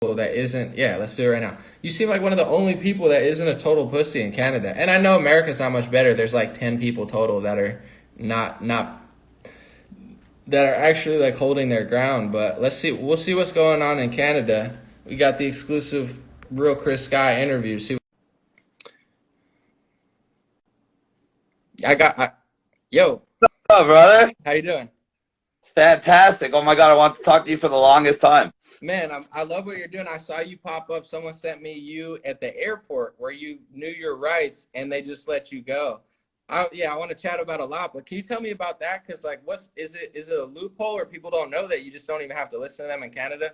that isn't, yeah, let's do it right now. You seem like one of the only people that isn't a total pussy in Canada. And I know America's not much better. There's like 10 people total that are not that are actually like holding their ground. But let's see, we'll see what's going on in Canada. We got the exclusive Real Chris Guy interview. See, yo, What's up, brother? how you doing? Fantastic. Oh my God, I want to talk to you for the longest time. Man, I love what you're doing. I saw you pop up. Someone sent me you at the airport where you knew your rights and they just let you go. Yeah, I want to chat about a lot, but can you tell me about that? Because like, is it a loophole or people don't know that you just don't even have to listen to them in Canada?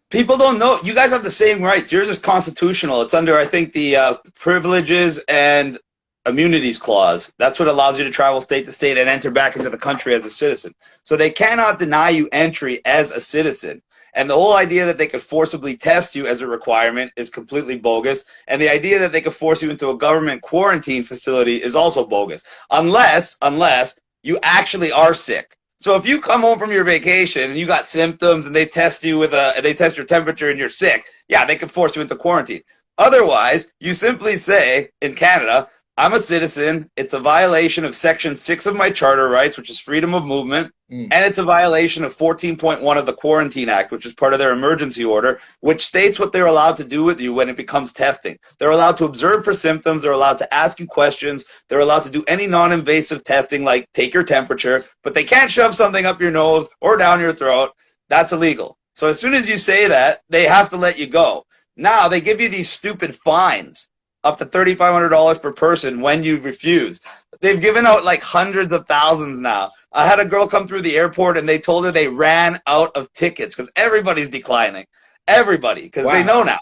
People don't know. You guys have the same rights. Yours is constitutional. It's under, I think, the Privileges and Immunities Clause. That's what allows you to travel state to state and enter back into the country as a citizen. So they cannot deny you entry as a citizen. And the whole idea that they could forcibly test you as a requirement is completely bogus. And the idea that they could force you into a government quarantine facility is also bogus. Unless you actually are sick. So if you come home from your vacation and you got symptoms and they test you they test your temperature and you're sick, yeah, they could force you into quarantine. Otherwise, you simply say in Canada, I'm a citizen. It's a violation of Section 6 of my Charter rights, which is freedom of movement. And it's a violation of 14.1 of the Quarantine Act, which is part of their emergency order, which states what they're allowed to do with you when it becomes testing. They're allowed to observe for symptoms. They're allowed to ask you questions. They're allowed to do any non-invasive testing, like take your temperature, but they can't shove something up your nose or down your throat. That's illegal. So as soon as you say that, they have to let you go. Now, they give you these stupid fines up to $3,500 per person when you refuse. They've given out like hundreds of thousands now. I had a girl come through the airport and they told her they ran out of tickets because everybody's declining. Everybody, because they know now.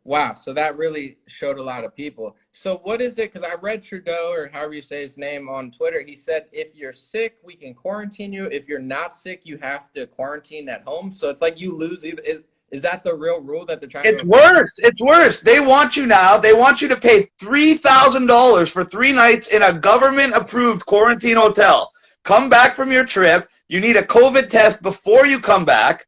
Wow, so that really showed a lot of people. So what is it? Because I read Trudeau, or however you say his name, on Twitter. He said, if you're sick, we can quarantine you. If you're not sick, you have to quarantine at home. So it's like you lose either. Is that the real rule that they're trying to? It's worse. It's worse. They want you now. They want you to pay $3,000 for 3 nights in a government-approved quarantine hotel. Come back from your trip. You need a COVID test before you come back.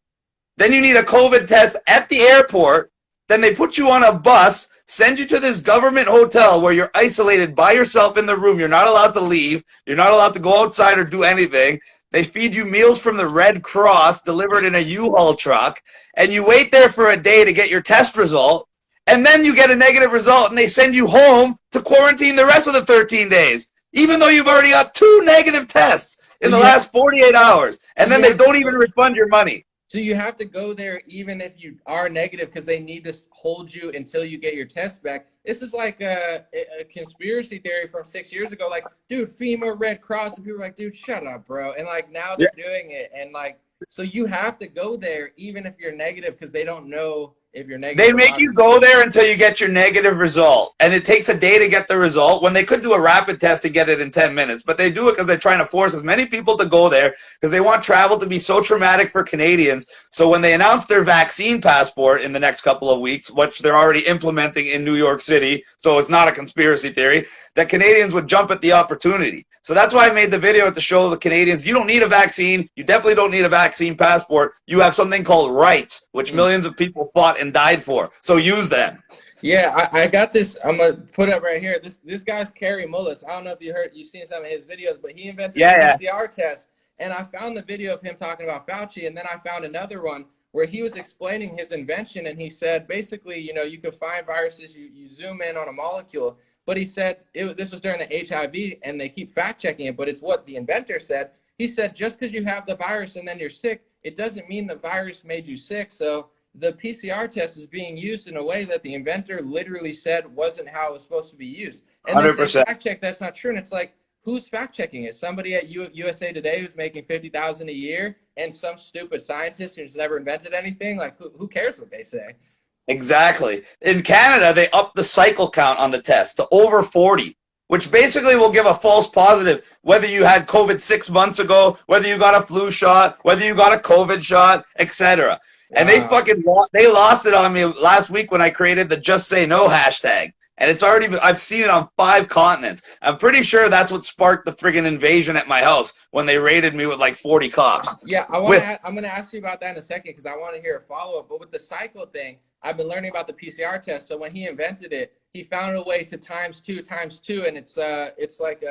Then you need a COVID test at the airport. Then they put you on a bus, send you to this government hotel where you're isolated by yourself in the room. You're not allowed to leave. You're not allowed to go outside or do anything. They feed you meals from the Red Cross delivered in a U-Haul truck, and you wait there for a day to get your test result, and then you get a negative result, and they send you home to quarantine the rest of the 13 days, even though you've already got 2 negative tests in the last 48 hours, and then they don't even refund your money. So you have to go there even if you are negative because they need to hold you until you get your test back. This is like a conspiracy theory from 6 years ago. Like, dude, FEMA, Red Cross, and people are like, dude, shut up, bro. And like now they're doing it, and like so you have to go there even if you're negative because they don't know if you're negative. They make you go there until you get your negative result, and it takes a day to get the result when they could do a rapid test and get it in 10 minutes. But they do it because they're trying to force as many people to go there because they want travel to be so traumatic for Canadians. So when they announce their vaccine passport in the next couple of weeks, which they're already implementing in New York City, so it's not a conspiracy theory, that Canadians would jump at the opportunity. So that's why I made the video to show the Canadians, you don't need a vaccine. You definitely don't need a vaccine passport. You have something called rights, which millions of people fought and died for. So use them. Yeah, I got this. I'm gonna put it up right here. This guy's Kerry Mullis. I don't know if you've seen some of his videos, but he invented the PCR test. And I found the video of him talking about Fauci, and then I found another one where he was explaining his invention, and he said basically, you can find viruses. You zoom in on a molecule. But he said this was during the HIV, and they keep fact checking it, but it's what the inventor said. He said just because you have the virus and then you're sick, it doesn't mean the virus made you sick. So the PCR test is being used in a way that the inventor literally said wasn't how it was supposed to be used. And 100%. they say fact check, that's not true. And it's like, who's fact checking it? Somebody at USA Today who's making $50,000 a year, and some stupid scientist who's never invented anything? Like, who cares what they say? Exactly. In Canada, they upped the cycle count on the test to over 40, which basically will give a false positive, whether you had COVID 6 months ago, whether you got a flu shot, whether you got a COVID shot, etc. And they lost it on me last week when I created the Just Say No hashtag. And it's already, I've seen it on 5 continents. I'm pretty sure that's what sparked the friggin' invasion at my house when they raided me with like 40 cops. Yeah, I'm going to ask you about that in a second because I want to hear a follow-up. But with the cycle thing, I've been learning about the PCR test. So when he invented it, he found a way to times two, and it's like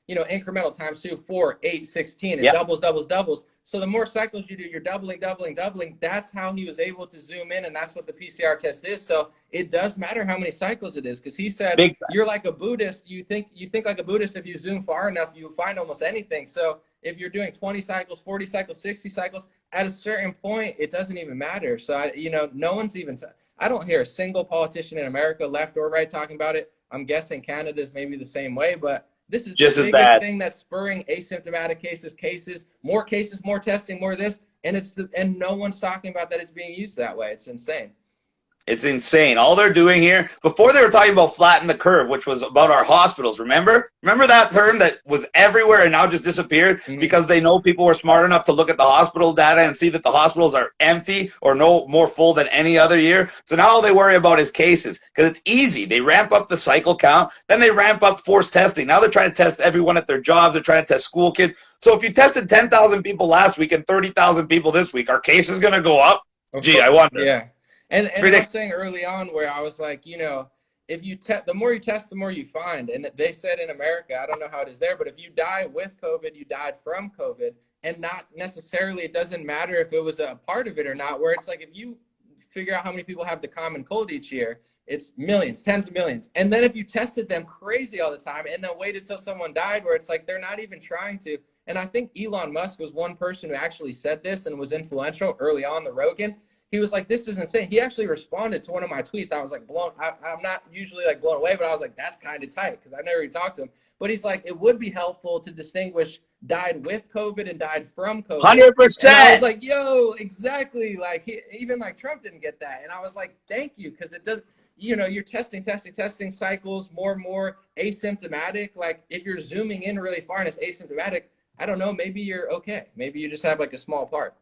you know, incremental times 2, 4, 8, 16. It Yep. doubles, doubles, doubles. So the more cycles you do, you're doubling, doubling, doubling. That's how he was able to zoom in, and that's what the PCR test is. So it does matter how many cycles it is, because he said you're like a Buddhist. You think like a Buddhist. If you zoom far enough, you find almost anything. So if you're doing 20 cycles, 40 cycles, 60 cycles, at a certain point, it doesn't even matter. So you know, no one's even. I don't hear a single politician in America, left or right, talking about it. I'm guessing Canada's maybe the same way, but this is just the biggest thing that's spurring asymptomatic cases, more testing, more of this, and no one's talking about that it's being used that way. It's insane. It's insane. All they're doing here, before they were talking about flatten the curve, which was about our hospitals. Remember that term that was everywhere and now just disappeared because they know people were smart enough to look at the hospital data and see that the hospitals are empty or no more full than any other year. So now all they worry about is cases, because it's easy. They ramp up the cycle count, then they ramp up forced testing. Now they're trying to test everyone at their jobs. They're trying to test school kids. So if you tested 10,000 people last week and 30,000 people this week, are cases going to go up? Gee, I wonder. Yeah. And I was saying early on where I was like, you know, if you the more you test, the more you find. And they said in America, I don't know how it is there, but if you die with COVID, you died from COVID, and not necessarily, it doesn't matter if it was a part of it or not, where it's like, if you figure out how many people have the common cold each year, it's millions, tens of millions. And then if you tested them crazy all the time and then waited till someone died, where it's like, they're not even trying to. And I think Elon Musk was one person who actually said this and was influential early on, the Rogan. He was like, this is insane. He actually responded to one of my tweets. I was like I'm not usually like blown away, but I was like, that's kind of tight, because I've never even talked to him. But he's like, it would be helpful to distinguish died with COVID and died from COVID. 100%. And I was like, yo, exactly. Like even like Trump didn't get that. And I was like, thank you, because it does, you know, you're testing cycles, more and more asymptomatic. Like if you're zooming in really far and it's asymptomatic, I don't know, maybe you're okay. Maybe you just have like a small part.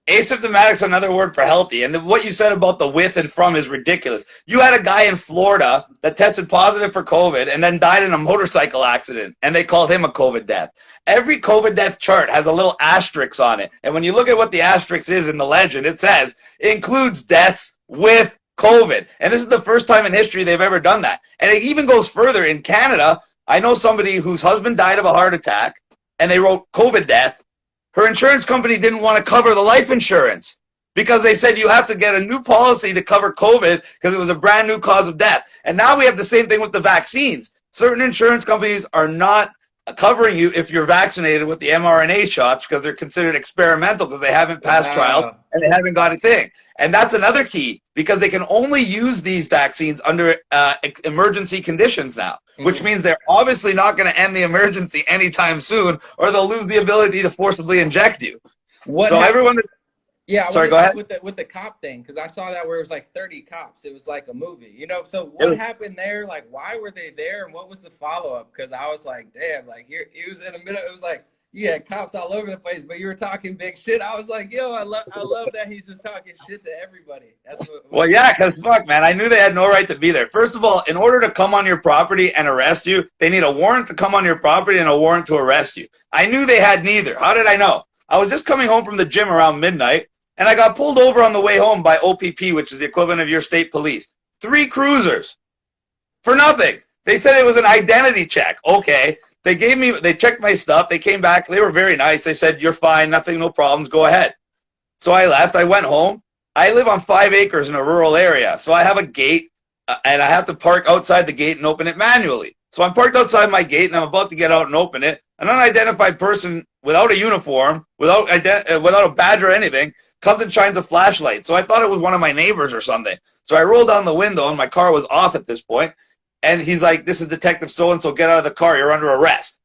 Asymptomatic is another word for healthy. And what you said about the with and from is ridiculous. You had a guy in Florida that tested positive for COVID and then died in a motorcycle accident, and they called him a COVID death. Every COVID death chart has a little asterisk on it. And when you look at what the asterisk is in the legend, it says it includes deaths with COVID. And this is the first time in history they've ever done that. And it even goes further. In Canada, I know somebody whose husband died of a heart attack, and they wrote COVID death. Her insurance company didn't want to cover the life insurance because they said you have to get a new policy to cover COVID because it was a brand new cause of death. And now we have the same thing with the vaccines. Certain insurance companies are not covering you if you're vaccinated with the mRNA shots because they're considered experimental because they haven't passed trials and they haven't got a thing. And that's another key, because they can only use these vaccines under emergency conditions now, which means they're obviously not going to end the emergency anytime soon, or they'll lose the ability to forcibly inject you. Yeah, sorry, go ahead. With the cop thing, because I saw that where it was like 30 cops. It was like a movie, you know. So what happened there? Like, why were they there, and what was the follow up? Because I was like, damn, like here it was in the middle. It was like you had cops all over the place, but you were talking big shit. I was like, yo, I love that he's just talking shit to everybody. That's well, yeah, because fuck, man, I knew they had no right to be there. First of all, in order to come on your property and arrest you, they need a warrant to come on your property and a warrant to arrest you. I knew they had neither. How did I know? I was just coming home from the gym around midnight, and I got pulled over on the way home by OPP, which is the equivalent of your state police. 3 cruisers for nothing. They said it was an identity check. Okay. They checked my stuff. They came back. They were very nice. They said, you're fine. Nothing, no problems. Go ahead. So I left. I went home. I live on 5 acres in a rural area. So I have a gate, and I have to park outside the gate and open it manually. So I'm parked outside my gate, and I'm about to get out and open it. An unidentified person without a uniform, without a badge or anything, comes and shines a flashlight. So I thought it was one of my neighbors or something. So I rolled down the window, and my car was off at this point. And he's like, this is Detective so-and-so, get out of the car, you're under arrest.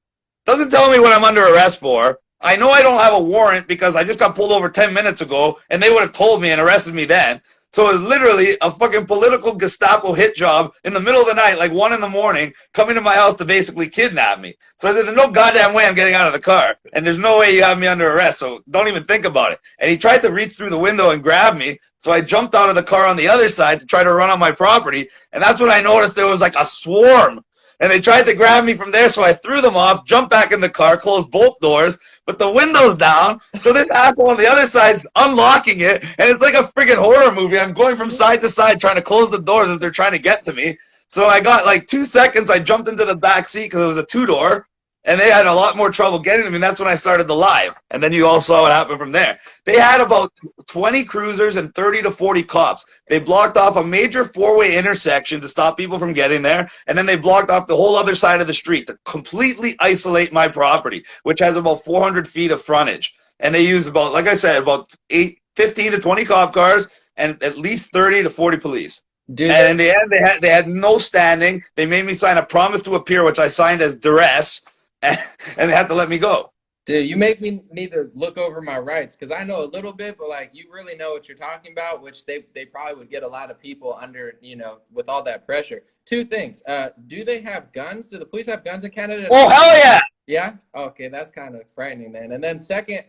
Doesn't tell me what I'm under arrest for. I know I don't have a warrant because I just got pulled over 10 minutes ago, and they would have told me and arrested me then. So it was literally a fucking political Gestapo hit job in the middle of the night, like 1 in the morning, coming to my house to basically kidnap me. So I said, there's no goddamn way I'm getting out of the car, and there's no way you have me under arrest, so don't even think about it. And he tried to reach through the window and grab me, so I jumped out of the car on the other side to try to run on my property, and that's when I noticed there was like a swarm. And they tried to grab me from there, so I threw them off, jumped back in the car, closed both doors, but the window's down. So this asshole on the other side is unlocking it, and it's like a friggin' horror movie. I'm going from side to side trying to close the doors as they're trying to get to me. So I got like 2 seconds. I jumped into the back seat because it was a 2-door. And they had a lot more trouble getting them, and that's when I started the live. And then you all saw what happened from there. They had about 20 cruisers and 30 to 40 cops. They blocked off a major 4-way intersection to stop people from getting there, and then they blocked off the whole other side of the street to completely isolate my property, which has about 400 feet of frontage. And they used about, like I said, about 15 to 20 cop cars and at least 30 to 40 police. Dude, and in the end, they had no standing. They made me sign a promise to appear, which I signed as duress. And they had to let me go. Dude, you make me need to look over my rights because I know a little bit, but like you really know what you're talking about, which they probably would get a lot of people under, you know, with all that pressure. 2 things. Do they have guns? Do the police have guns in Canada? Oh, hell yeah. Yeah? Okay, that's kind of frightening then. And then second,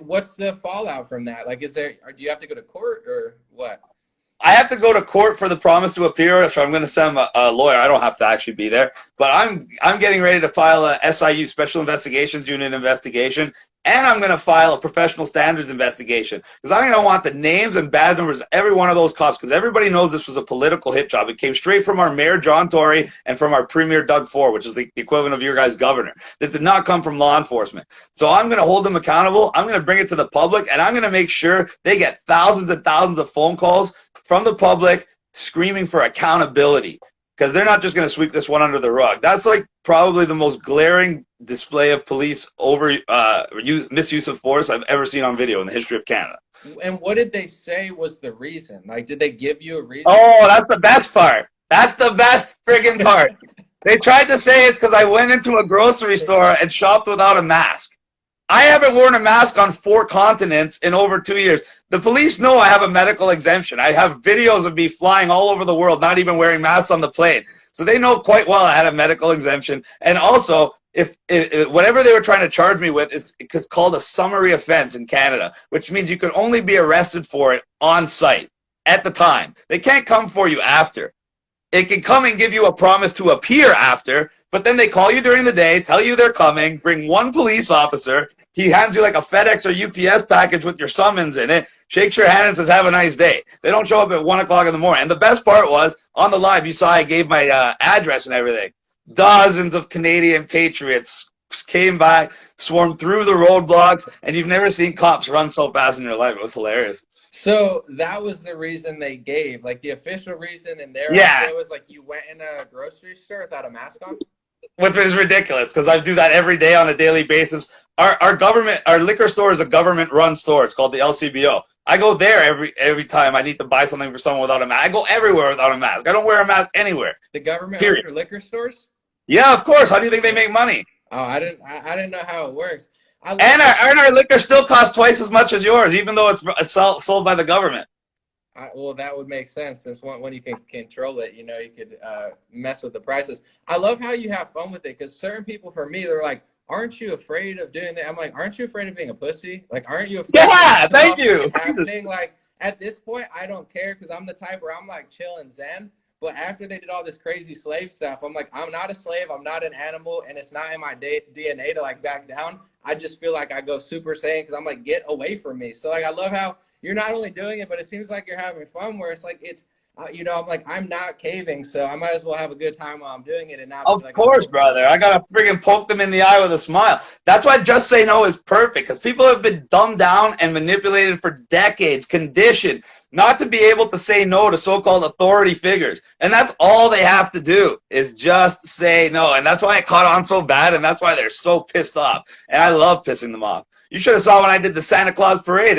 what's the fallout from that? Like, do you have to go to court or what? I have to go to court for the promise to appear, so I'm going to send a lawyer. I don't have to actually be there. But I'm getting ready to file a SIU, Special Investigations Unit investigation, and I'm going to file a professional standards investigation because I'm going to want the names and badge numbers of every one of those cops because everybody knows this was a political hit job. It came straight from our mayor, John Tory, and from our premier, Doug Ford, which is the equivalent of your guys' governor. This did not come from law enforcement. So I'm going to hold them accountable. I'm going to bring it to the public, and I'm going to make sure they get thousands and thousands of phone calls from the public screaming for accountability because they're not just going to sweep this one under the rug. That's like probably the most glaring display of police misuse of force I've ever seen on video in the history of Canada. And what did they say was the reason? Like, did they give you a reason? Oh, that's the best part. That's the best friggin' part. They tried to say it's because I went into a grocery store and shopped without a mask. I haven't worn a mask on 4 continents in over 2 years. The police know I have a medical exemption. I have videos of me flying all over the world, not even wearing masks on the plane. So they know quite well I had a medical exemption. And also, if whatever they were trying to charge me with is called a summary offense in Canada, which means you can only be arrested for it on site at the time. They can't come for you after. It can come and give you a promise to appear after, but then they call you during the day, tell you they're coming, bring 1 police officer. He hands you like a FedEx or UPS package with your summons in it, shakes your hand and says, have a nice day. They don't show up at 1 o'clock in the morning. And the best part was, on the live, you saw I gave my address and everything. Dozens of Canadian patriots came by, swarmed through the roadblocks, and you've never seen cops run so fast in your life. It was hilarious. So that was the reason they gave, like the official reason in their idea was like you went in a grocery store without a mask on? Which is ridiculous because I do that every day on a daily basis. Our liquor store is a government-run store. It's called the LCBO. I go there every time I need to buy something for someone without a mask. I go everywhere without a mask. I don't wear a mask anywhere. The government owns your liquor stores? Yeah, of course. How do you think they make money? Oh, I didn't know how it works. And our liquor still costs twice as much as yours, even though it's sold by the government. Well, that would make sense since when you can control it, you know, you could mess with the prices. I love how you have fun with it because certain people, for me, they're like, aren't you afraid of doing that? I'm like, aren't you afraid of being a pussy? Like, aren't you afraid of thank you. happening? Like, at this point, I don't care because I'm the type where I'm like chill and zen. But after they did all this crazy slave stuff, I'm like, I'm not a slave. I'm not an animal. And it's not in my DNA to like back down. I just feel like I go Super Saiyan because I'm like, get away from me. So like, I love how you're not only doing it, but it seems like you're having fun where it's like, it's, you know, I'm like, I'm not caving. So I might as well have a good time while I'm doing it. And not of course, brother. I got to friggin' poke them in the eye with a smile. That's why Just Say No is perfect because people have been dumbed down and manipulated for decades, conditioned not to be able to say no to so-called authority figures. And that's all they have to do is just say no. And that's why it caught on so bad, and that's why they're so pissed off. And I love pissing them off. You should have saw when I did the Santa Claus parade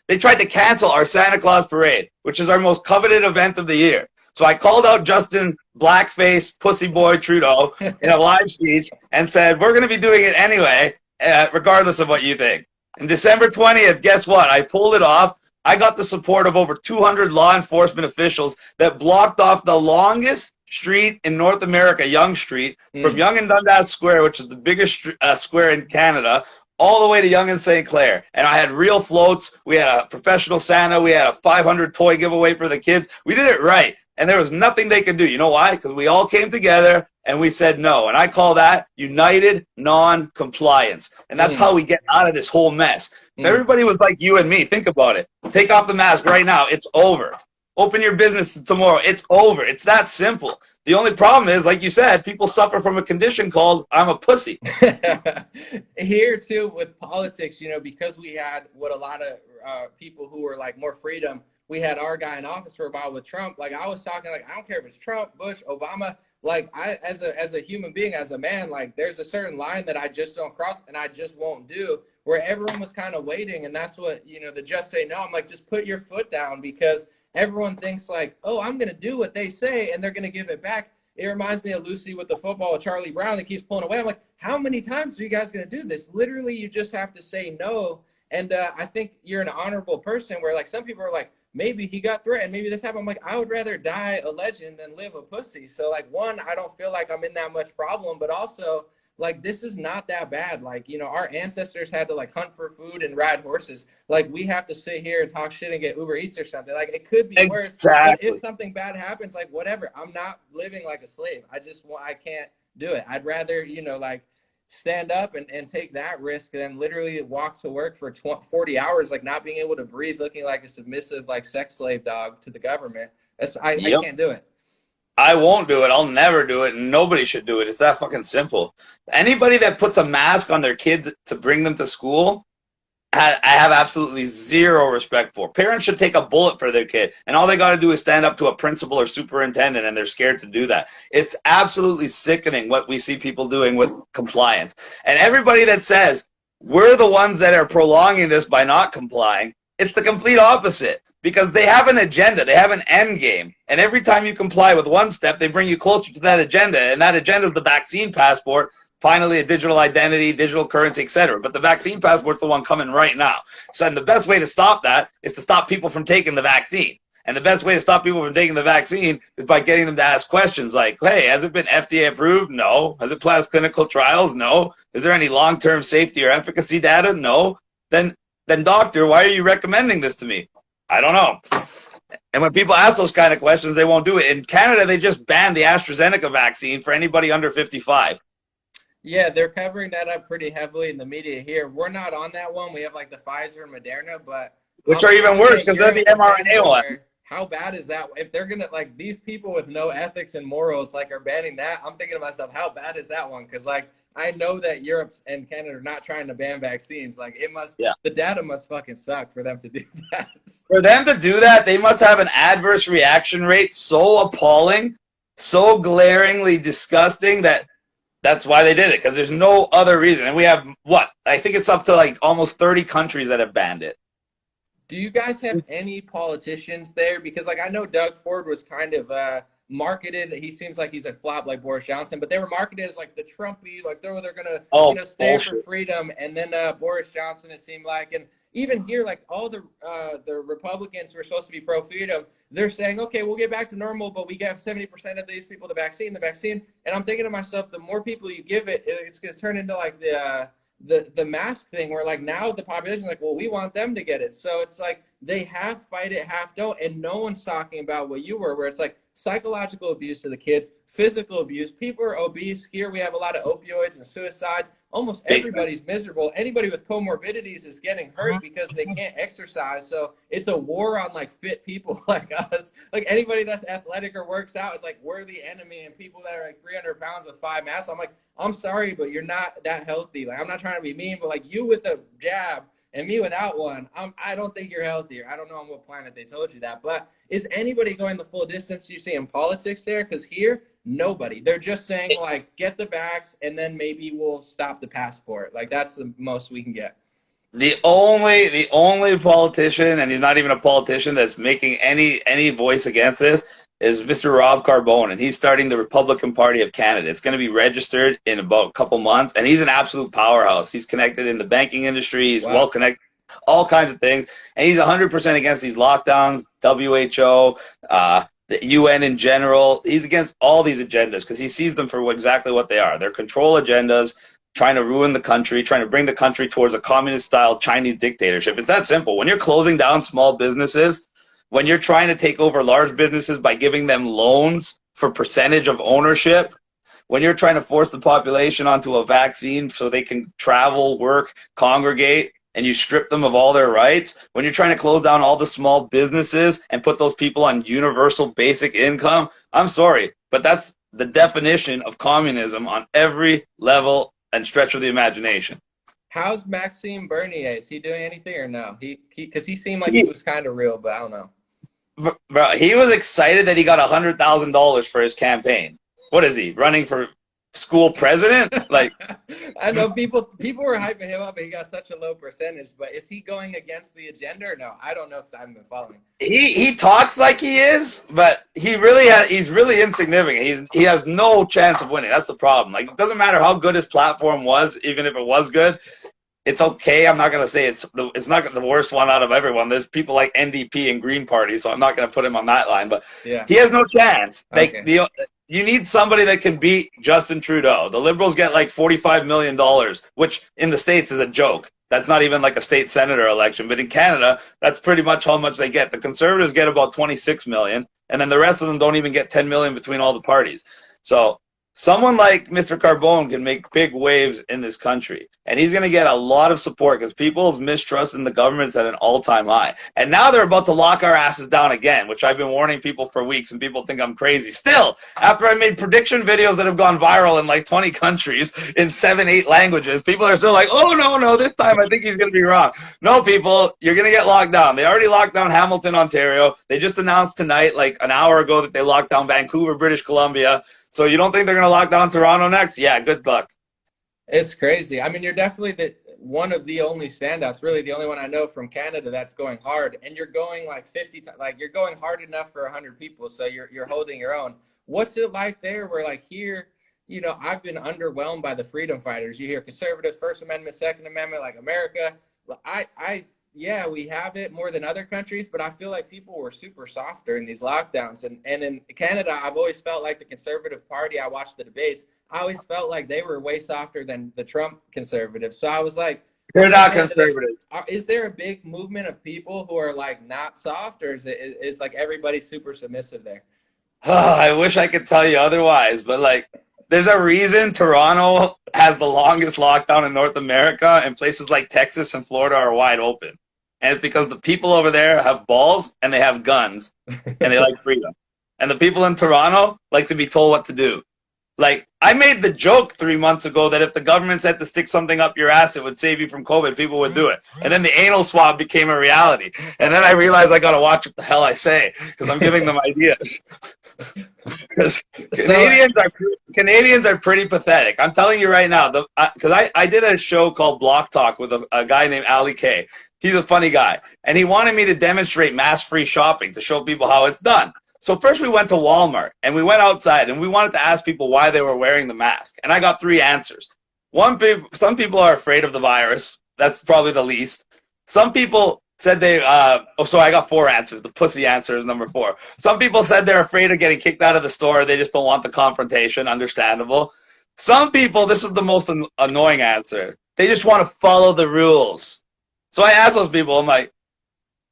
they tried to cancel our Santa Claus parade, which is our most coveted event of the year. So I called out Justin Blackface Pussy Boy Trudeau in a live speech and said, we're going to be doing it anyway, regardless of what you think. And December 20th, guess what? I pulled it off. I got the support of over 200 law enforcement officials that blocked off the longest street in North America, Yonge Street, from Yonge and Dundas Square, which is the biggest square in Canada, all the way to Yonge and St. Clair. And I had real floats. We had a professional Santa. We had a 500 toy giveaway for the kids. We did it right. and there was nothing they could do. You know why? Because we all came together and we said no. And I call that united non-compliance. And that's how we get out of this whole mess. If everybody was like you and me, think about it. Take off the mask right now. It's over. Open your business tomorrow. It's over. It's that simple. The only problem is, like you said, people suffer from a condition called I'm a pussy. Here, too, with politics, you know, because we had what a lot of people who were like more freedom, we had our guy in office for a while with Trump. Like I was talking, like, I don't care if it's Trump, Bush, Obama. Like I, as a human being, as a man, like there's a certain line that I just don't cross and I just won't do, where everyone was kind of waiting. And that's what, you know, the just say no. I'm like, just put your foot down, because everyone thinks like, oh, I'm going to do what they say and they're going to give it back. It reminds me of Lucy with the football with Charlie Brown that keeps pulling away. I'm like, how many times are you guys going to do this? Literally, you just have to say no. And I think you're an honorable person, where like some people are like, maybe he got threatened, maybe this happened. I'm like, I would rather die a legend than live a pussy. So like, one, I don't feel like I'm in that much problem, but also like, this is not that bad. Like, you know, our ancestors had to like hunt for food and ride horses. Like we have to sit here and talk shit and get Uber Eats or something. Like it could be worse. But if something bad happens, like whatever, I'm not living like a slave. I can't do it. I'd rather, you know, like stand up and take that risk than literally walk to work for 40 hours, like not being able to breathe, looking like a submissive, like sex slave dog to the government. I can't do it. I won't do it. I'll never do it. And nobody should do it. It's that fucking simple. Anybody that puts a mask on their kids to bring them to school, I have absolutely zero respect for. Parents should take a bullet for their kid, and all they got to do is stand up to a principal or superintendent, and they're scared to do that. It's absolutely sickening what we see people doing with compliance. And everybody that says we're the ones that are prolonging this by not complying, it's the complete opposite, because they have an agenda. They have an end game. And every time you comply with one step, they bring you closer to that agenda. And that agenda is the vaccine passport, finally a digital identity, digital currency, etc. But the vaccine passport's the one coming right now. So and the best way to stop that is to stop people from taking the vaccine. And the best way to stop people from taking the vaccine is by getting them to ask questions like, hey, has it been FDA approved? No. Has it passed clinical trials? No. Is there any long-term safety or efficacy data? No. Then doctor, why are you recommending this to me? I don't know. And when people ask those kind of questions, they won't do it. In Canada, they just banned the AstraZeneca vaccine for anybody under 55. Yeah, they're covering that up pretty heavily in the media here. We're not on that one. We have like the Pfizer and Moderna, but which are even worse because they're the mRNA ones. How bad is that? If they're gonna, like, these people with no ethics and morals like are banning that, I'm thinking to myself, how bad is that one? Because like I know that Europe and Canada are not trying to ban vaccines. Like it must, the data must fucking suck for them to do that. For them to do that, they must have an adverse reaction rate so appalling, so glaringly disgusting that's why they did it, because there's no other reason. And we have, what? I think it's up to like almost 30 countries that have banned it. Do you guys have any politicians there? Because like I know Doug Ford was kind of marketed. He seems like he's a flop like Boris Johnson, but they were marketed as like the Trumpy, like they're gonna stay for freedom. And then Boris Johnson, it seemed like, and even here, like all the Republicans who are supposed to be pro freedom, they're saying, okay, we'll get back to normal, but we got 70% of these people the vaccine. And I'm thinking to myself, the more people you give it, it's gonna turn into like the mask thing, where like now the population is like, well, we want them to get it. So it's like they half fight it, half don't, and no one's talking about what you were, where it's like psychological abuse to the kids, physical abuse. People are obese. Here we have a lot of opioids and suicides. Almost everybody's miserable. Anybody with comorbidities is getting hurt because they can't exercise. So it's a war on like fit people like us. Like anybody that's athletic or works out, it's like we're the enemy. And people that are like 300 pounds with 5 masks, I'm like, I'm sorry, but you're not that healthy. Like I'm not trying to be mean, but like you with the jab and me without one, I don't think you're healthier. I don't know on what planet they told you that. But is anybody going the full distance you see in politics there? Because here, nobody. They're just saying, like, get the vax, and then maybe we'll stop the passport. Like, that's the most we can get. The only politician, and he's not even a politician, that's making any voice against this is Mr. Rob Carbone, and he's starting the Republican Party of Canada. It's going to be registered in about a couple months, and he's an absolute powerhouse. He's connected in the banking industry. He's well connected, all kinds of things, and he's 100% against these lockdowns, WHO, the UN in general. He's against all these agendas because he sees them for exactly what they are. They're control agendas, trying to ruin the country, trying to bring the country towards a communist-style Chinese dictatorship. It's that simple. When you're closing down small businesses, when you're trying to take over large businesses by giving them loans for percentage of ownership, when you're trying to force the population onto a vaccine so they can travel, work, congregate, and you strip them of all their rights, when you're trying to close down all the small businesses and put those people on universal basic income, I'm sorry, but that's the definition of communism on every level and stretch of the imagination. How's Maxime Bernier? Is he doing anything or no? Because he seemed like he was kind of real, but I don't know. Bro, he was excited that he got $100,000 for his campaign. What is he, running for school president? Like, I know people were hyping him up and he got such a low percentage, but is he going against the agenda or no? I don't know because I haven't been following. He talks like he is, but he's really insignificant. He has no chance of winning. That's the problem. Like, it doesn't matter how good his platform was, even if it was good. It's okay. I'm not going to say it's not the worst one out of everyone. There's people like NDP and Green Party, so I'm not going to put him on that line. But yeah, he has no chance. Okay. You need somebody that can beat Justin Trudeau. The Liberals get like $45 million, which in the States is a joke. That's not even like a state senator election. But in Canada, that's pretty much how much they get. The Conservatives get about $26 million, and then the rest of them don't even get $10 million between all the parties. So someone like Mr. Carbone can make big waves in this country, and he's going to get a lot of support because people's mistrust in the government's at an all-time high. And now they're about to lock our asses down again, which I've been warning people for weeks, and people think I'm crazy. Still, after I made prediction videos that have gone viral in like 20 countries in 7, 8 languages, people are still like, oh, no, this time I think he's going to be wrong. No, people, you're going to get locked down. They already locked down Hamilton, Ontario. They just announced tonight, like an hour ago, that they locked down Vancouver, British Columbia. So you don't think they're going to lock down Toronto next? Yeah, good luck. It's crazy. I mean, you're definitely one of the only standouts, really the only one I know from Canada that's going hard. And you're going like 50 times, like you're going hard enough for 100 people. So you're holding your own. What's it like there where like here, you know, I've been underwhelmed by the freedom fighters. You hear conservatives, First Amendment, Second Amendment, like America. Yeah, we have it more than other countries, but I feel like people were super soft during these lockdowns. And in Canada, I've always felt like the Conservative Party, I watched the debates, I always felt like they were way softer than the Trump conservatives. So I was like, they're not conservatives. Is there a big movement of people who are like not soft, or is like everybody super submissive there? Oh, I wish I could tell you otherwise, but like, there's a reason Toronto has the longest lockdown in North America, and places like Texas and Florida are wide open. And it's because the people over there have balls and they have guns and they like freedom. And the people in Toronto like to be told what to do. Like, I made the joke 3 months ago that if the government said to stick something up your ass, it would save you from COVID, people would do it. And then the anal swab became a reality. And then I realized I got to watch what the hell I say because I'm giving them ideas. Because Canadians are pretty pathetic. I'm telling you right now, because I did a show called Block Talk with a guy named Ali K. He's a funny guy. And he wanted me to demonstrate mask-free shopping to show people how it's done. So first we went to Walmart, and we went outside, and we wanted to ask people why they were wearing the mask. And I got 3 answers. Some people are afraid of the virus. That's probably the least. Some people said I got 4 answers. The pussy answer is number 4. Some people said they're afraid of getting kicked out of the store. They just don't want the confrontation. Understandable. Some people, this is the most annoying answer. They just want to follow the rules. So I asked those people, I'm like,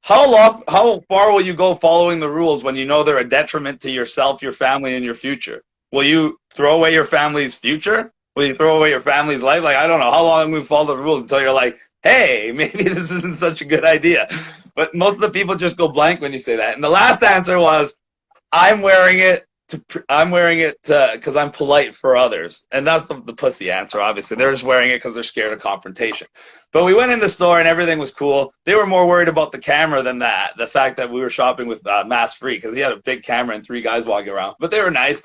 how far will you go following the rules when you know they're a detriment to yourself, your family, and your future? Will you throw away your family's future? Will you throw away your family's life? Like, I don't know. How long will you follow the rules until you're like, hey, maybe this isn't such a good idea? But most of the people just go blank when you say that. And the last answer was, I'm wearing it because I'm polite for others. And that's the pussy answer, obviously. They're just wearing it because they're scared of confrontation. But we went in the store and everything was cool. They were more worried about the camera than that, the fact that we were shopping with mask-free, because he had a big camera and 3 guys walking around. But they were nice.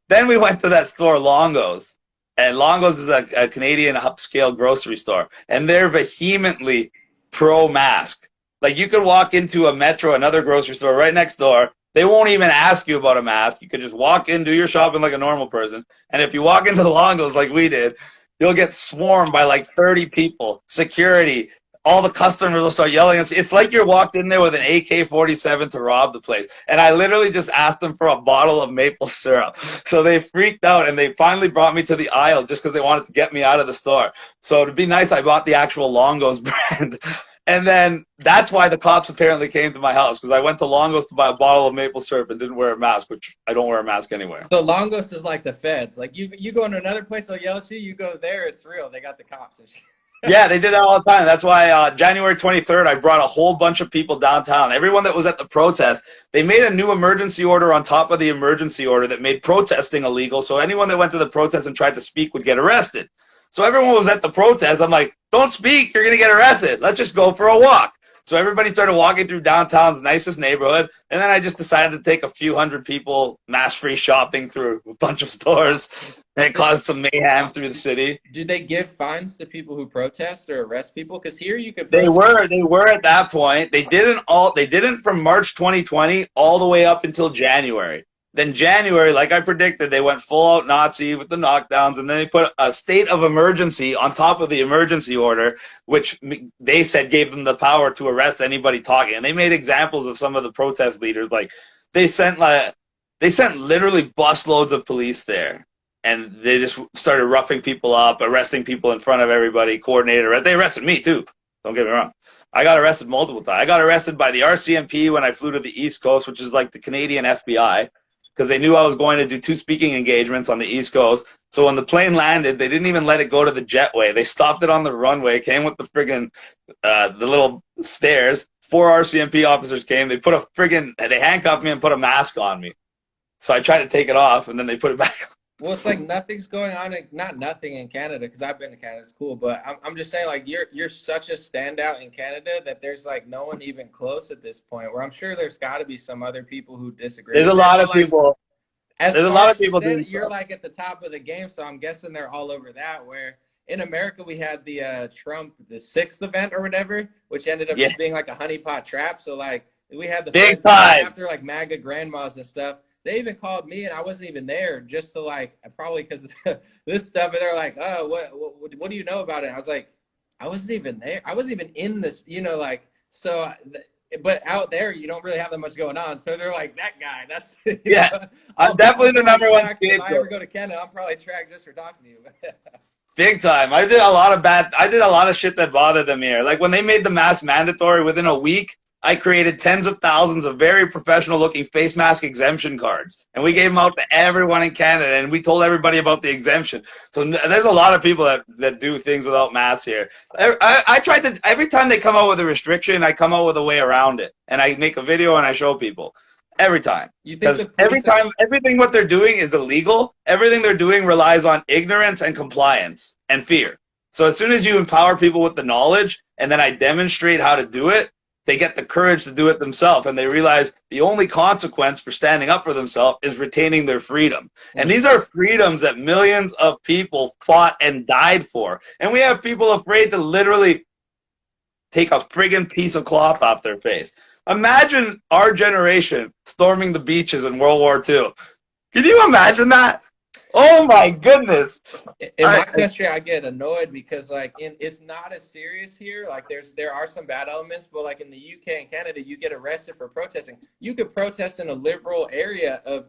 Then we went to that store, Longo's. And Longo's is a Canadian upscale grocery store. And they're vehemently pro-mask. Like, you could walk into a Metro, another grocery store right next door. They won't even ask you about a mask. You could just walk in, do your shopping like a normal person. And if you walk into the Longo's like we did, you'll get swarmed by like 30 people, security. All the customers will start yelling. It's like you're walked in there with an AK-47 to rob the place. And I literally just asked them for a bottle of maple syrup. So they freaked out, and they finally brought me to the aisle just because they wanted to get me out of the store. So to be nice, I bought the actual Longo's brand. And then that's why the cops apparently came to my house, because I went to Longo's to buy a bottle of maple syrup and didn't wear a mask, which I don't wear a mask anywhere. So Longos is like the feds. Like you go into another place, they'll yell at you. You go there, it's real. They got the cops and shit. Yeah, they did that all the time. That's why January 23rd, I brought a whole bunch of people downtown. Everyone that was at the protest, they made a new emergency order on top of the emergency order that made protesting illegal. So anyone that went to the protest and tried to speak would get arrested. So everyone was at the protest. I'm like, don't speak, you're going to get arrested. Let's just go for a walk. So everybody started walking through downtown's nicest neighborhood. And then I just decided to take a few hundred people mask-free shopping through a bunch of stores. And it caused some mayhem through the city. Do they give fines to people who protest or arrest people? Because here you could protest. They were at that point. They didn't from March 2020 all the way up until January. Then January, like I predicted, they went full out Nazi with the knockdowns, and then they put a state of emergency on top of the emergency order, which they said gave them the power to arrest anybody talking. And they made examples of some of the protest leaders. Like they sent literally busloads of police there, and they just started roughing people up, arresting people in front of everybody, coordinated. They arrested me too. Don't get me wrong. I got arrested multiple times. I got arrested by the RCMP when I flew to the East Coast, which is like the Canadian FBI. Because they knew I was going to do 2 speaking engagements on the East Coast. So when the plane landed, they didn't even let it go to the jetway. They stopped it on the runway, came with the friggin' the little stairs. 4 RCMP officers came. They handcuffed me and put a mask on me. So I tried to take it off, and then they put it back on. Well, it's like nothing's going on. Not nothing in Canada, because I've been to Canada. It's cool, but I'm just saying, like you're such a standout in Canada that there's like no one even close at this point. Where I'm sure there's got to be some other people who disagree. There's a lot of people. There's a lot of people. You're like at the top of the game, so I'm guessing they're all over that. Where in America we had the Trump the 6th event or whatever, which ended up just being like a honeypot trap. So like we had the big time after like MAGA grandmas and stuff. They even called me, and I wasn't even there, just to like, probably because of this stuff. And they're like, "Oh, what do you know about it?" And I was like, "I wasn't even there. I wasn't even in this, like." So, but out there, you don't really have that much going on. So they're like, "That guy, that's yeah." I'm definitely the number one scapegoat. If I ever go to Canada, I'm probably tracked just for talking to you. Big time. I did a lot of shit that bothered them here. Like when they made the mask mandatory, within a week, I created tens of thousands of very professional-looking face mask exemption cards, and we gave them out to everyone in Canada, and we told everybody about the exemption. So there's a lot of people that do things without masks here. I try to, every time they come out with a restriction, I come out with a way around it, and I make a video and I show people. Every time. Because everything what they're doing is illegal. Everything they're doing relies on ignorance and compliance and fear. So as soon as you empower people with the knowledge, and then I demonstrate how to do it, they get the courage to do it themselves, and they realize the only consequence for standing up for themselves is retaining their freedom. And these are freedoms that millions of people fought and died for. And we have people afraid to literally take a friggin' piece of cloth off their face. Imagine our generation storming the beaches in World War II. Can you imagine that? Oh my goodness! In my country, I get annoyed because like it's not as serious here. Like there are some bad elements, but like in the UK and Canada, you get arrested for protesting. You could protest in a liberal area of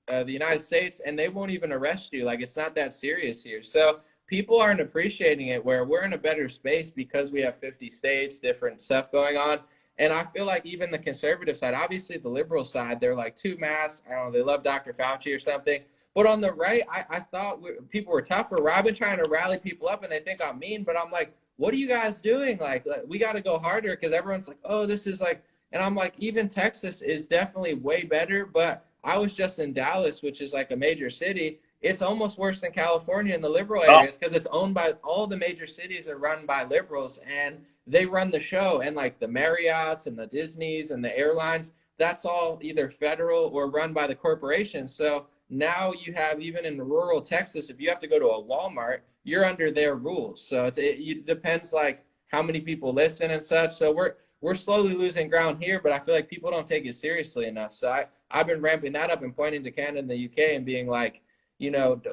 the United States, and they won't even arrest you. Like it's not that serious here. So people aren't appreciating it. Where we're in a better space because we have 50 states, different stuff going on. And I feel like even the conservative side, obviously the liberal side, they're like 2 masks. I don't know, they love Dr. Fauci or something. But on the right, I thought people were tougher. Where I've been trying to rally people up, and they think I'm mean. But I'm like, what are you guys doing? Like we got to go harder, because everyone's like, oh, this is like. And I'm like, even Texas is definitely way better. But I was just in Dallas, which is like a major city. It's almost worse than California in the liberal areas, because it's owned by all the major cities are run by liberals, and they run the show. And like the Marriotts and the Disneys and the airlines, that's all either federal or run by the corporations. So now you have, even in rural Texas, if you have to go to a Walmart, you're under their rules. So it depends like how many people listen and such. So we're slowly losing ground here, but I feel like people don't take it seriously enough. So I've been ramping that up and pointing to Canada and the UK and being like,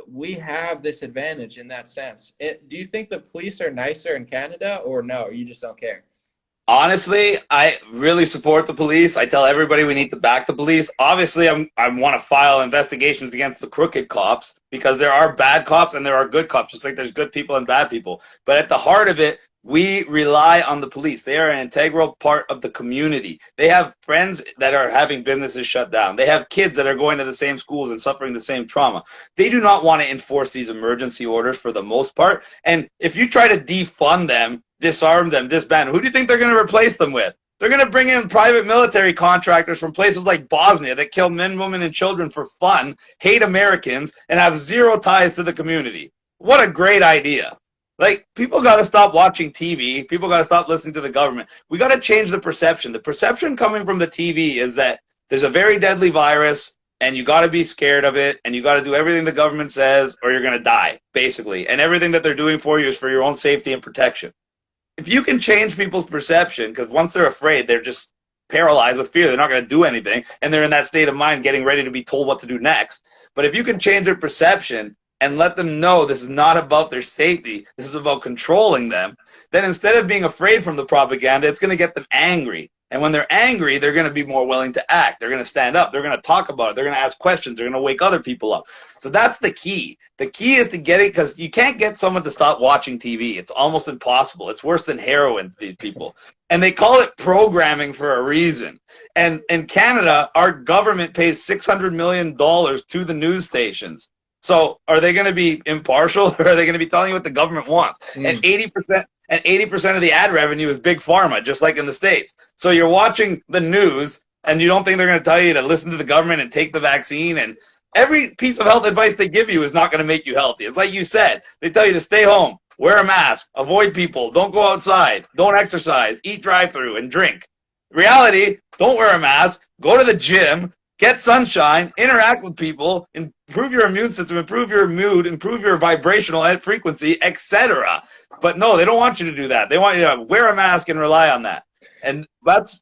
we have this advantage in that sense. Do you think the police are nicer in Canada, or no, or you just don't care? Honestly, I really support the police. I tell everybody we need to back the police. Obviously, I want to file investigations against the crooked cops, because there are bad cops and there are good cops, just like there's good people and bad people. But at the heart of it, We rely on the police. They are an integral part of the community. They have friends that are having businesses shut down. They have kids that are going to the same schools and suffering the same trauma. They do not want to enforce these emergency orders for the most part. And if you try to defund them, disarm them, disband, who do you think they're going to replace them with? They're going to bring in private military contractors from places like Bosnia that kill men, women, and children for fun, hate Americans, and have zero ties to the community. What a great idea. Like, people got to stop watching TV. People got to stop listening to the government. We got to change the perception. The perception coming from the TV is that there's a very deadly virus and you got to be scared of it and you got to do everything the government says or you're going to die, basically. And everything that they're doing for you is for your own safety and protection. If you can change people's perception, because once they're afraid, they're just paralyzed with fear. They're not going to do anything. And they're in that state of mind getting ready to be told what to do next. But if you can change their perception and let them know this is not about their safety, this is about controlling them, then instead of being afraid from the propaganda, it's going to get them angry. And when they're angry, they're going to be more willing to act. They're going to stand up. They're going to talk about it. They're going to ask questions. They're going to wake other people up. So that's the key. The key is to get it, because you can't get someone to stop watching TV. It's almost impossible. It's worse than heroin to these people. And they call it programming for a reason. And in Canada, our government pays $600 million to the news stations. So are they going to be impartial, or are they going to be telling you what the government wants? And 80% of the ad revenue is big pharma, just like in the States. So you're watching the news and you don't think they're going to tell you to listen to the government and take the vaccine. And every piece of health advice they give you is not going to make you healthy. It's like you said, they tell you to stay home, wear a mask, avoid people, don't go outside, don't exercise, eat drive-through and drink. Reality, don't wear a mask, go to the gym, get sunshine, interact with people, improve your immune system, improve your mood, improve your vibrational frequency, etc. But no, they don't want you to do that. They want you to wear a mask and rely on that. And that's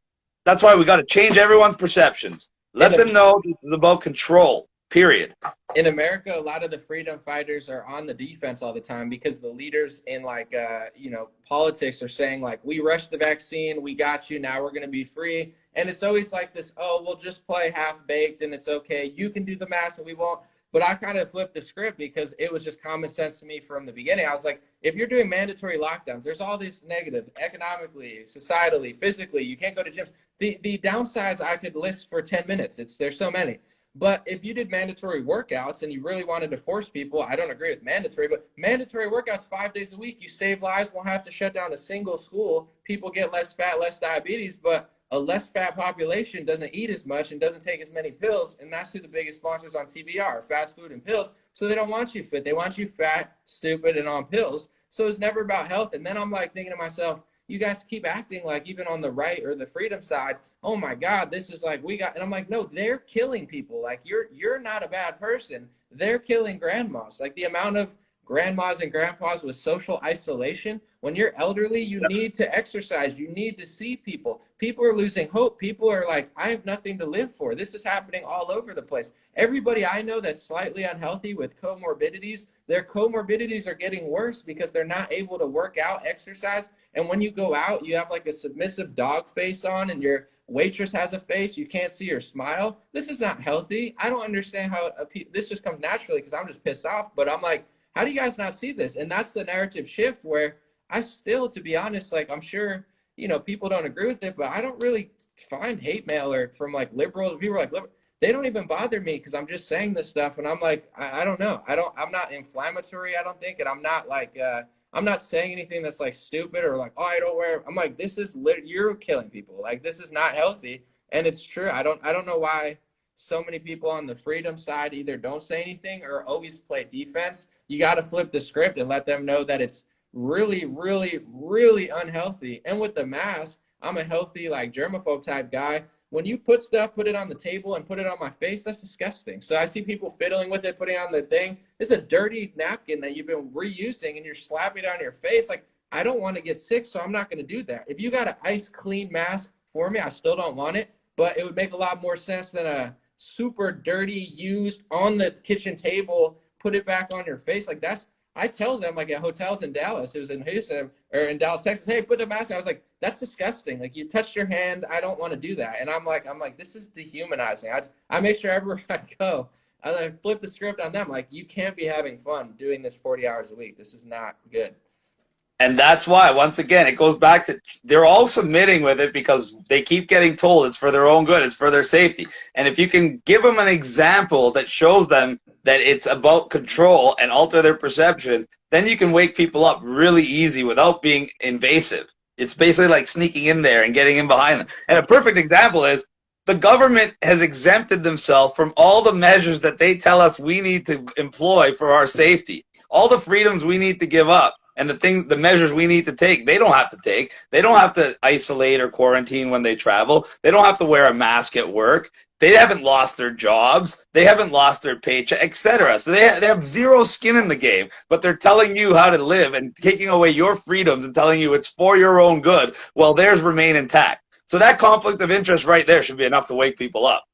why we got to change everyone's perceptions. Let them know this is about control, period. In America, a lot of the freedom fighters are on the defense all the time because the leaders in politics are saying like, we rushed the vaccine, we got you, now we're going to be free. And it's always like this, oh, we'll just play half-baked and it's okay. You can do the mask and we won't. But I kind of flipped the script because it was just common sense to me from the beginning. I was like, if you're doing mandatory lockdowns, there's all these negative economically, societally, physically. You can't go to gyms. The downsides I could list for 10 minutes. There's so many. But if you did mandatory workouts and you really wanted to force people, I don't agree with mandatory, but mandatory workouts 5 days a week, you save lives, won't have to shut down a single school. People get less fat, less diabetes, but a less fat population doesn't eat as much and doesn't take as many pills. And that's who the biggest sponsors on TV are, fast food and pills. So they don't want you fit. They want you fat, stupid, and on pills. So it's never about health. And then I'm like thinking to myself, you guys keep acting like even on the right or the freedom side, oh my God, this is like and I'm like, no, they're killing people. Like you're not a bad person. They're killing grandmas. Like the amount of grandmas and grandpas with social isolation. When you're elderly, you need to exercise. You need to see people. People are losing hope. People are like, I have nothing to live for. This is happening all over the place. Everybody I know that's slightly unhealthy with comorbidities, their comorbidities are getting worse because they're not able to work out, exercise. And when you go out, you have like a submissive dog face on and your waitress has a face. You can't see her smile. This is not healthy. I don't understand how this just comes naturally because I'm just pissed off. But I'm like, how do you guys not see this? And that's the narrative shift where I still, to be honest, like I'm sure, people don't agree with it, but I don't really find hate mail or from like liberals. People are like, they don't even bother me because I'm just saying this stuff. And I'm like, I don't know. I'm not inflammatory, I don't think. And I'm not like, I'm not saying anything that's like stupid or like, oh, I don't wear. I'm like, this is you're killing people. Like, this is not healthy. And it's true. I don't know why so many people on the freedom side either don't say anything or always play defense. You got to flip the script and let them know that it's really, really, really unhealthy. And with the mask, I'm a healthy, like germaphobe type guy. When you put it on the table and put it on my face, that's disgusting. So I see people fiddling with it, putting on the thing. It's a dirty napkin that you've been reusing and you're slapping it on your face. Like, I don't want to get sick, so I'm not going to do that. If you got an ice clean mask for me, I still don't want it, but it would make a lot more sense than a super dirty, used on the kitchen table, put it back on your face. Like I tell them like at hotels in Dallas, it was in Houston or in Dallas, Texas, hey, put a mask on. I was like, that's disgusting. Like you touched your hand. I don't want to do that. And I'm like, this is dehumanizing. I make sure everywhere I go, I like flip the script on them. Like you can't be having fun doing this 40 hours a week. This is not good. And that's why, once again, it goes back to they're all submitting with it because they keep getting told it's for their own good, it's for their safety. And if you can give them an example that shows them that it's about control and alter their perception, then you can wake people up really easy without being invasive. It's basically like sneaking in there and getting in behind them. And a perfect example is the government has exempted themselves from all the measures that they tell us we need to employ for our safety. All the freedoms we need to give up and the measures we need to take, they don't have to take. They don't have to isolate or quarantine when they travel. They don't have to wear a mask at work. They haven't lost their jobs. They haven't lost their paycheck, etc. So they have zero skin in the game, but they're telling you how to live and taking away your freedoms and telling you it's for your own good while theirs remain intact. So that conflict of interest right there should be enough to wake people up.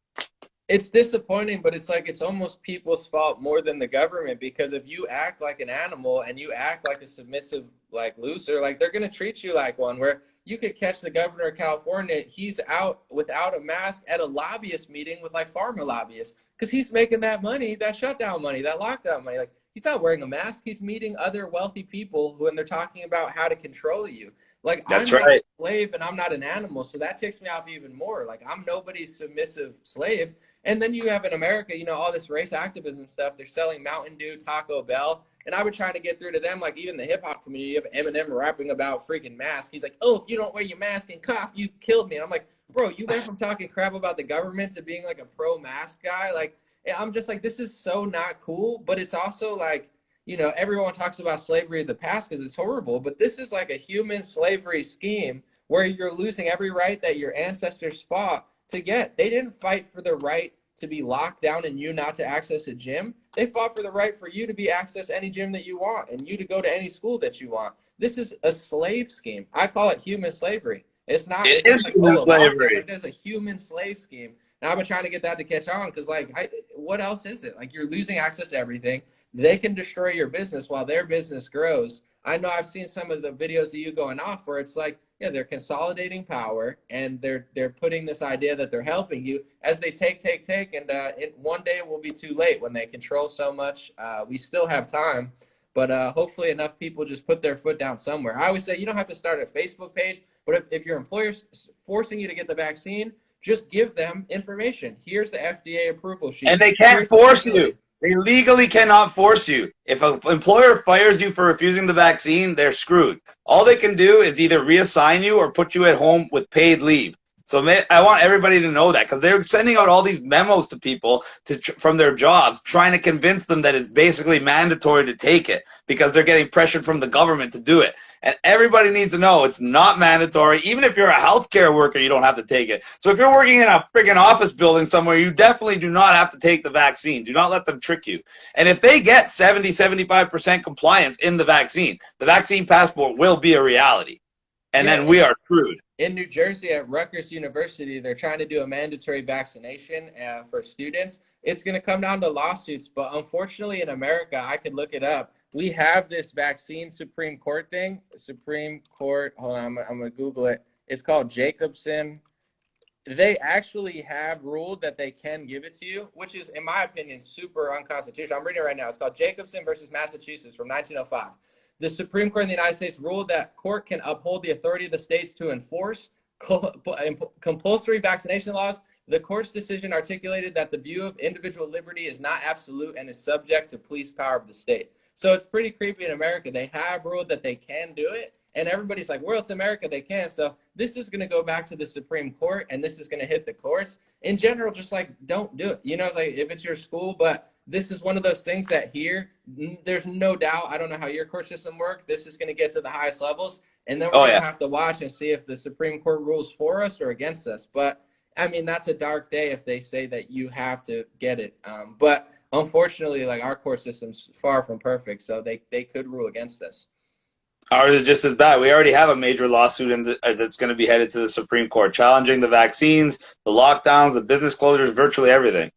It's disappointing, but it's like it's almost people's fault more than the government, because if you act like an animal and you act like a submissive like loser, like they're going to treat you like one. Where you could catch the governor of California, he's out without a mask at a lobbyist meeting with like pharma lobbyists because he's making that money, that shutdown money, that lockdown money. Like he's not wearing a mask, he's meeting other wealthy people who, and they're talking about how to control you. Like That's I'm not right. a slave and I'm not an animal, so that ticks me off even more. Like I'm nobody's submissive slave. And then you have in America, you know, all this race activism stuff. They're selling Mountain Dew, Taco Bell. And I was trying to get through to them, like even the hip hop community. You have Eminem rapping about freaking masks. He's like, oh, if you don't wear your mask and cough, you killed me. And I'm like, bro, you went from talking crap about the government to being like a pro-mask guy. Like, I'm just like, this is so not cool. But it's also like, you know, everyone talks about slavery of the past because it's horrible. But this is like a human slavery scheme where you're losing every right that your ancestors fought to get. They didn't fight for the right to be locked down and you not to access a gym. They fought for the right for you to be access any gym that you want and you to go to any school that you want. This is a slave scheme. I call it human slavery. It's not, it's not like, oh, slavery. It is a human slave scheme. And I've been trying to get that to catch on because, like, what else is it? Like, you're losing access to everything. They can destroy your business while their business grows. I know I've seen some of the videos of you going off where it's like, yeah, they're consolidating power and they're putting this idea that they're helping you as they take, and one day it will be too late when they control so much. We still have time, but hopefully enough people just put their foot down somewhere. I always say you don't have to start a Facebook page, but if your employer's forcing you to get the vaccine, just give them information. Here's the FDA approval sheet. And they can't force you. They legally cannot force you. If an employer fires you for refusing the vaccine, they're screwed. All they can do is either reassign you or put you at home with paid leave. So I want everybody to know that because they're sending out all these memos to people from their jobs, trying to convince them that it's basically mandatory to take it because they're getting pressured from the government to do it. And everybody needs to know it's not mandatory. Even if you're a healthcare worker, you don't have to take it. So if you're working in a freaking office building somewhere, you definitely do not have to take the vaccine. Do not let them trick you. And if they get 70, 75% compliance in the vaccine passport will be a reality. And then we are screwed. In New Jersey at Rutgers University, they're trying to do a mandatory vaccination for students. It's going to come down to lawsuits, but unfortunately in America, I could look it up. We have this vaccine Supreme Court thing. Supreme Court, hold on, I'm going to Google it. It's called Jacobson. They actually have ruled that they can give it to you, which is, in my opinion, super unconstitutional. I'm reading it right now. It's called Jacobson versus Massachusetts from 1905. The Supreme Court in the United States ruled that court can uphold the authority of the states to enforce compulsory vaccination laws. The court's decision articulated that the view of individual liberty is not absolute and is subject to police power of the state. So it's pretty creepy in America. They have ruled that they can do it, and everybody's like, well, it's America, they can. So this is going to go back to the Supreme Court, and this is going to hit the courts. In general, just like, don't do it. You know, like if it's your school, but this is one of those things that here, there's no doubt, I don't know how your court system works, this is going to get to the highest levels, and then we're going to have to watch and see if the Supreme Court rules for us or against us. But, I mean, that's a dark day if they say that you have to get it. But unfortunately, like, our court system's far from perfect, so they could rule against us. Ours is just as bad. We already have a major lawsuit that's going to be headed to the Supreme Court, challenging the vaccines, the lockdowns, the business closures, virtually everything.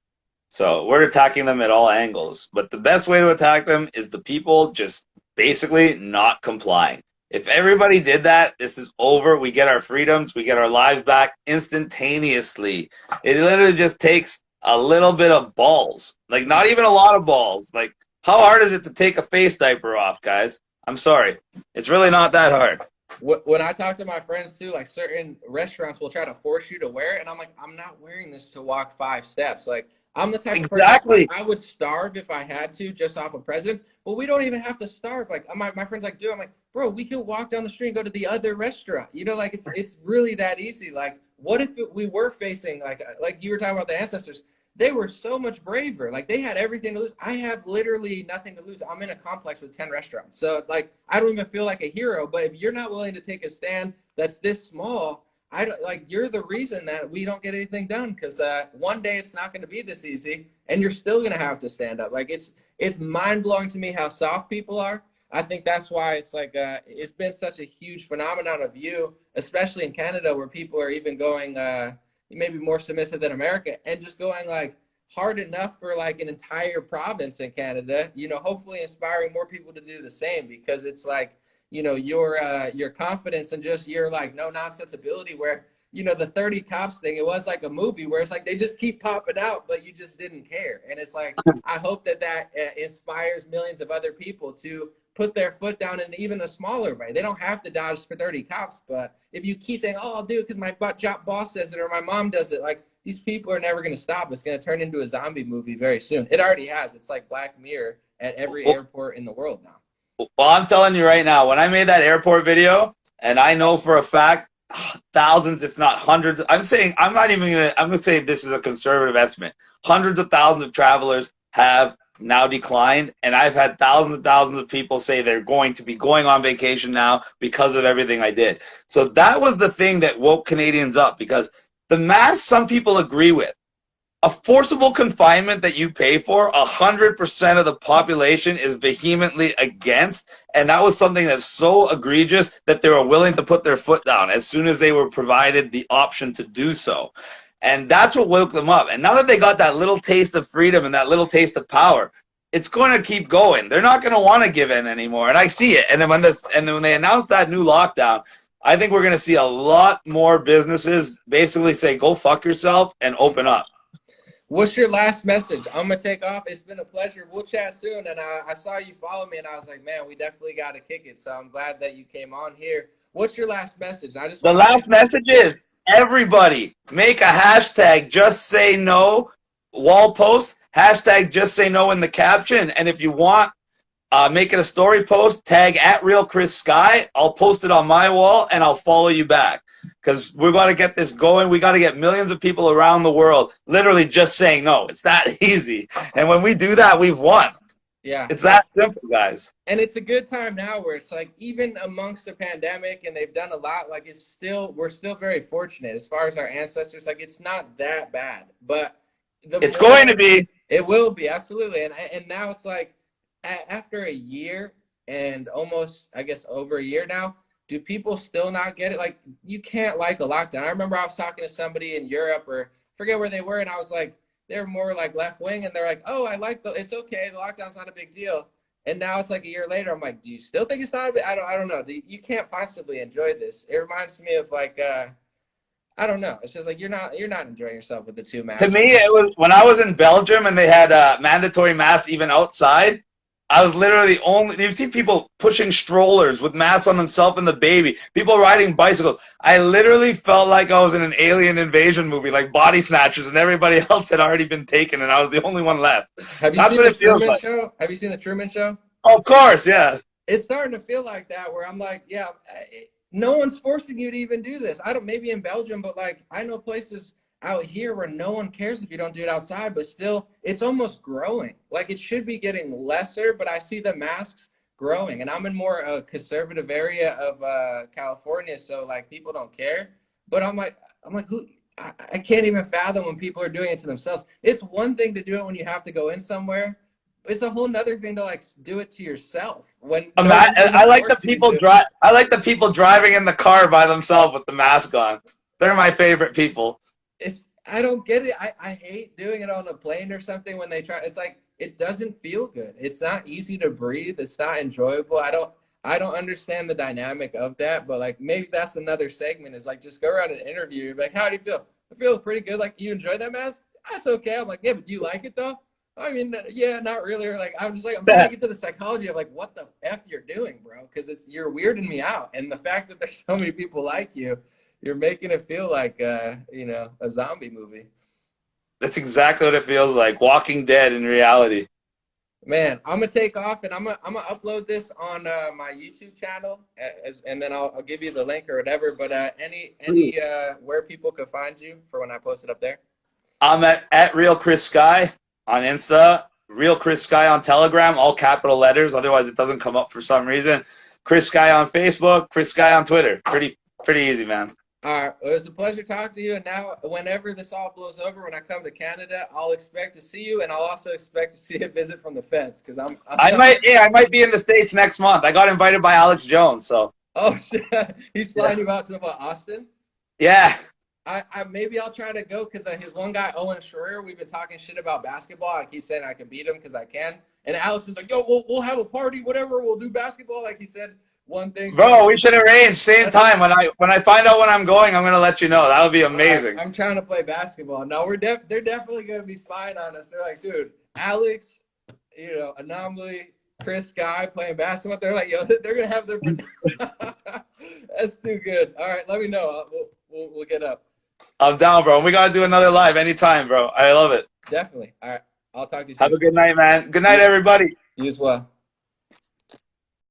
So we're attacking them at all angles. But the best way to attack them is the people just basically not complying. If everybody did that, this is over. We get our freedoms. We get our lives back instantaneously. It literally just takes a little bit of balls. Like, not even a lot of balls. Like, how hard is it to take a face diaper off, guys? I'm sorry. It's really not that hard. When I talk to my friends too, like certain restaurants will try to force you to wear it, and I'm like, I'm not wearing this to walk 5 steps. Like, I'm the type of person Exactly. I would starve if I had to, just off of precedence. But we don't even have to starve. Like my friends like, dude, I'm like, bro, we could walk down the street and go to the other restaurant. You know, like it's really that easy. Like, what if we were facing like you were talking about the ancestors? They were so much braver. Like they had everything to lose. I have literally nothing to lose. I'm in a complex with 10 restaurants. So like I don't even feel like a hero, but if you're not willing to take a stand that's this small, I don't like you're the reason that we don't get anything done because one day it's not going to be this easy and you're still going to have to stand up. Like it's mind blowing to me how soft people are. I think that's why it's like it's been such a huge phenomenon of you, especially in Canada where people are even going maybe more submissive than America and just going like hard enough for like an entire province in Canada, you know, hopefully inspiring more people to do the same because it's like, you know, your confidence and just your like no nonsense ability where, you know, the 30 cops thing, it was like a movie where it's like they just keep popping out, but you just didn't care. And it's like, I hope that inspires millions of other people to put their foot down in even a smaller way. They don't have to dodge for 30 cops, but if you keep saying, oh, I'll do it because my boss says it or my mom does it, like these people are never going to stop. It's going to turn into a zombie movie very soon. It already has. It's like Black Mirror at every airport in the world now. Well, I'm telling you right now, when I made that airport video, and I know for a fact, thousands, if not hundreds, I'm going to say this is a conservative estimate. Hundreds of thousands of travelers have now declined, and I've had thousands and thousands of people say they're going to be going on vacation now because of everything I did. So that was the thing that woke Canadians up, because the mask some people agree with. A forcible confinement that you pay for, 100% of the population is vehemently against, and that was something that's so egregious that they were willing to put their foot down as soon as they were provided the option to do so. And that's what woke them up. And now that they got that little taste of freedom and that little taste of power, it's going to keep going. They're not going to want to give in anymore, and I see it. And then when they announced that new lockdown, I think we're going to see a lot more businesses basically say, go fuck yourself and open up. What's your last message? I'm going to take off. It's been a pleasure. We'll chat soon. And I saw you follow me, and I was like, man, we definitely got to kick it. So I'm glad that you came on here. What's your last message? The last message is everybody make a hashtag just say no wall post, hashtag just say no in the caption. And if you want, make it a story post, tag @RealChrisSky. I'll post it on my wall, and I'll follow you back. Because we're going to get this going. We got to get millions of people around the world literally just saying no. It's that easy. And when we do that, we've won. Yeah. It's that simple, guys. And it's a good time now where it's like even amongst the pandemic and they've done a lot, like we're still very fortunate as far as our ancestors. Like it's not that bad. But it's going to be. It will be, absolutely. And now it's like after a year and almost, I guess, over a year now, do people still not get it? Like, you can't like a lockdown. I remember I was talking to somebody in Europe or forget where they were, and I was like, they're more like left wing, and they're like, oh, it's okay. The lockdown's not a big deal. And now it's like a year later. I'm like, do you still think it's not a big? I don't know. You can't possibly enjoy this. It reminds me of like, I don't know. It's just like you're not enjoying yourself with the two masks. To me, it was when I was in Belgium and they had mandatory masks even outside. I was literally you see people pushing strollers with masks on themselves and the baby, people riding bicycles. I literally felt like I was in an alien invasion movie, like Body Snatchers, and everybody else had already been taken and I was the only one left. Have you seen the Truman Show? Have you seen the Truman Show? Of course, yeah. It's starting to feel like that where I'm like, yeah, no one's forcing you to even do this. Maybe in Belgium, but like I know places out here where no one cares if you don't do it outside, but still it's almost growing. Like it should be getting lesser, but I see the masks growing, and I'm in more a conservative area of California, so like people don't care. But I'm like I can't even fathom when people are doing it to themselves. It's one thing to do it when you have to go in somewhere. It's a whole nother thing to like do it to yourself. When I like the people driving in the car by themselves with the mask on. They're my favorite people. I don't get it. I hate doing it on a plane or something when they try. It's like it doesn't feel good. It's not easy to breathe. It's not enjoyable. I don't understand the dynamic of that, but like maybe that's another segment is like just go around and interview. Like, how do you feel? I feel pretty good. Like, you enjoy that mask? That's okay. I'm like, yeah, but do you like it though? I mean, yeah, not really. Or like, I'm trying to get to the psychology of like what the f you're doing, bro, because you're weirding me out, and the fact that there's so many people like you, you're making it feel like you know, a zombie movie. That's exactly what it feels like. Walking Dead in reality. Man, I'm gonna take off and I'm gonna upload this on my YouTube channel, and then I'll give you the link or whatever. But any where people could find you for when I post it up there. I'm at Real Chris Sky on Insta, Real Chris Sky on Telegram, all capital letters. Otherwise, it doesn't come up for some reason. Chris Sky on Facebook, Chris Sky on Twitter. Pretty easy, man. All right, well, it was a pleasure talking to you. And now, whenever this all blows over, when I come to Canada, I'll expect to see you, and I'll also expect to see a visit from the feds because I might be in the States next month. I got invited by Alex Jones, so. Oh shit, he's flying you out to Austin. Yeah. Maybe I'll try to go because his one guy Owen Schroyer, we've been talking shit about basketball. I keep saying I can beat him because I can, and Alex is like, "Yo, we'll have a party, whatever. We'll do basketball." Like he said, one thing. Bro, we should arrange same time. When I find out when I'm going, I'm gonna let you know. That would be amazing. I'm trying to play basketball. No, they're definitely gonna be spying on us. They're like, dude, Alex, you know, An0maly, Chris Sky playing basketball. They're like, yo, they're gonna have their. That's too good. All right, let me know. We'll get up. I'm down, bro. We gotta do another live anytime, bro. I love it. Definitely. All right, I'll talk to you soon. Have a good night, man. Good night, everybody. You as well.